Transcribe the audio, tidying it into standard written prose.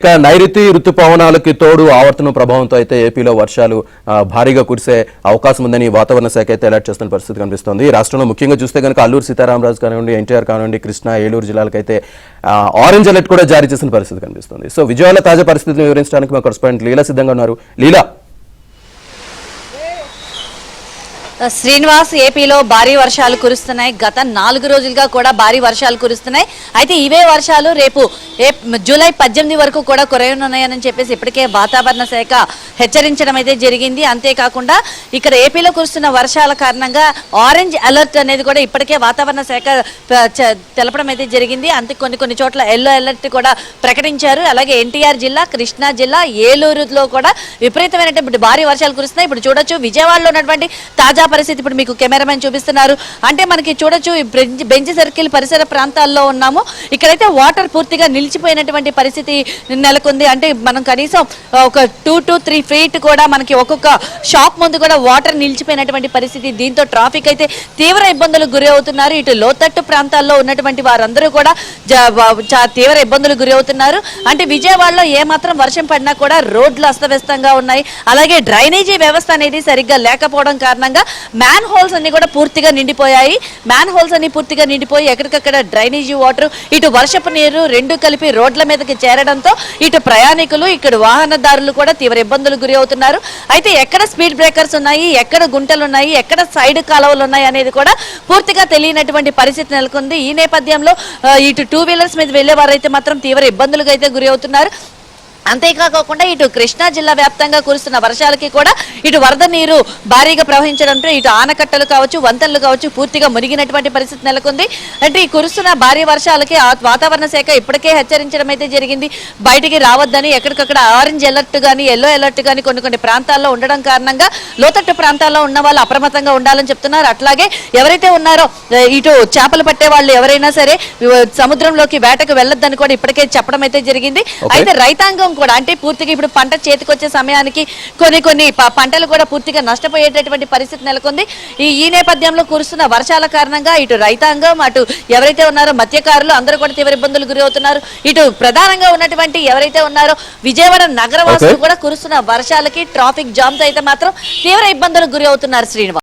ఇక నైరుతి రుతుపవనాలకి తోడు ఆవర్తన ప్రభావంతో అయితే ఏపీలో వర్షాలు భారీగా కురిసే అవకాశం ఉందని వాతావరణ శాఖ అయితే అలర్ట్ చేస్తున్న పరిస్థితి కనిపిస్తోంది. రాష్ట్రంలో ముఖ్యంగా చూస్తే కనుక అల్లూరు సీతారామరాజు కానివ్వండి, ఎన్టీఆర్ కానివ్వండి, కృష్ణా, ఏలూరు జిల్లాలకైతే ఆరెంజ్ అలర్ట్ కూడా జారీ చేసిన పరిస్థితి కనిపిస్తుంది. సో విజయవాడ తాజా పరిస్థితిని వివరించడానికి మా కరెస్పాండెంట్ లీలా సిద్ధంగా ఉన్నారు. లీలా, శ్రీనివాస్, ఏపీలో భారీ వర్షాలు కురుస్తున్నాయి. గత 4 రోజులుగా కూడా భారీ వర్షాలు కురుస్తున్నాయి. అయితే ఇవే వర్షాలు రేపు జూలై 18 వరకు కూడా కురవనున్నాయని చెప్పేసి ఇప్పటికే వాతావరణ శాఖ హెచ్చరించడం అయితే జరిగింది. అంతేకాకుండా ఇక్కడ ఏపీలో కురుస్తున్న వర్షాల కారణంగా ఆరెంజ్ అలర్ట్ అనేది కూడా ఇప్పటికే వాతావరణ శాఖ తెలపడం అయితే జరిగింది. అంతే కొన్ని చోట్ల ఎల్లో అలర్ట్ కూడా ప్రకటించారు. అలాగే ఎన్టీఆర్ జిల్లా, కృష్ణా జిల్లా, ఏలూరులో కూడా విపరీతమైనటువంటి భారీ వర్షాలు కురుస్తున్నాయి. ఇప్పుడు చూడొచ్చు విజయవాడలో ఉన్నటువంటి తాజా పరిస్థితి ఇప్పుడు మీకు కెమెరామెన్ చూపిస్తున్నారు. అంటే మనకి చూడొచ్చు బెంచ్ సర్కిల్ పరిసర ప్రాంతాల్లో ఉన్నాము. ఇక్కడైతే వాటర్ పూర్తిగా నిలిచిపోయినటువంటి పరిస్థితి నెలకొంది. అంటే మనం కనీసం ఒక 2 to 3 feet కూడా మనకి ఒక్కొక్క షాప్ ముందు కూడా వాటర్ నిలిచిపోయినటువంటి పరిస్థితి. దీంతో ట్రాఫిక్ అయితే తీవ్ర ఇబ్బందులకు గురి అవుతున్నారు. ఇటు లోతట్టు ప్రాంతాల్లో ఉన్నటువంటి వారందరూ కూడా తీవ్ర ఇబ్బందులకు గురి అవుతున్నారు. అంటే విజయవాడలో ఏమాత్రం వర్షం పడినా కూడా రోడ్లు అస్తవ్యస్తంగా ఉన్నాయి. అలాగే డ్రైనేజీ వ్యవస్థ అనేది సరిగ్గా లేకపోవడం కారణంగా మ్యాన్ హోల్స్ అన్ని కూడా పూర్తిగా నిండిపోయాయి. మ్యాన్ హోల్స్ అన్ని పూర్తిగా నిండిపోయి ఎక్కడికక్కడ డ్రైనేజీ వాటర్, ఇటు వర్షపు నీరు రెండు కలిపి రోడ్ల మీదకి చేరడంతో ఇటు ప్రయాణికులు, ఇక్కడ వాహనదారులు కూడా తీవ్ర ఇబ్బందులకు గురి అవుతున్నారు. అయితే ఎక్కడ స్పీడ్ బ్రేకర్స్ ఉన్నాయి, ఎక్కడ గుంటలు ఉన్నాయి, ఎక్కడ సైడ్ కాలువలు ఉన్నాయి అనేది కూడా పూర్తిగా తెలియనటువంటి పరిస్థితి నెలకొంది. ఈ నేపథ్యంలో ఇటు 2 wheelers మీద వెళ్లే వారైతే మాత్రం తీవ్ర ఇబ్బందులకు అయితే గురి అవుతున్నారు. అంతేకాకుండా ఇటు కృష్ణా జిల్లా వ్యాప్తంగా కురుస్తున్న వర్షాలకి కూడా ఇటు వరద నీరు భారీగా ప్రవహించడంతో ఇటు ఆనకట్టలు కావచ్చు, వంతెనలు కావచ్చు పూర్తిగా మునిగినటువంటి పరిస్థితి నెలకొంది. అంటే ఈ కురుస్తున్న భారీ వర్షాలకి వాతావరణ శాఖ ఇప్పటికే హెచ్చరించడం అయితే జరిగింది. బయటికి రావద్దని, ఎక్కడికక్కడ ఆరెంజ్ అలర్ట్ కానీ, ఎల్లో అలర్ట్ కానీ కొన్ని ప్రాంతాల్లో ఉండడం కారణంగా లోతట్టు ప్రాంతాల్లో ఉన్న వాళ్ళు అప్రమత్తంగా ఉండాలని చెప్తున్నారు. అట్లాగే ఎవరైతే ఉన్నారో ఇటు చేపలు పట్టే వాళ్ళు ఎవరైనా సరే సముద్రంలోకి వేటకు వెళ్ళొద్దని కూడా ఇప్పటికే చెప్పడం అయితే జరిగింది. అయితే రైతాంగం కూడా, అంటే పూర్తిగా ఇప్పుడు పంట చేతికొచ్చే సమయానికి కొన్ని పంటలు కూడా పూర్తిగా నష్టపోయేటటువంటి పరిస్థితి నెలకొంది. ఈ నేపథ్యంలో కురుస్తున్న వర్షాల కారణంగా ఇటు రైతాంగం, అటు ఎవరైతే ఉన్నారో మత్స్యకారులు అందరూ కూడా తీవ్ర ఇబ్బందులు గురి అవుతున్నారు. ఇటు ప్రధానంగా ఉన్నటువంటి ఎవరైతే ఉన్నారో విజయవాడ నగరవాసులు కూడా కురుస్తున్న వర్షాలకి ట్రాఫిక్ జామ్స్ అయితే మాత్రం తీవ్ర ఇబ్బందులకు గురి అవుతున్నారు. శ్రీనివాస్.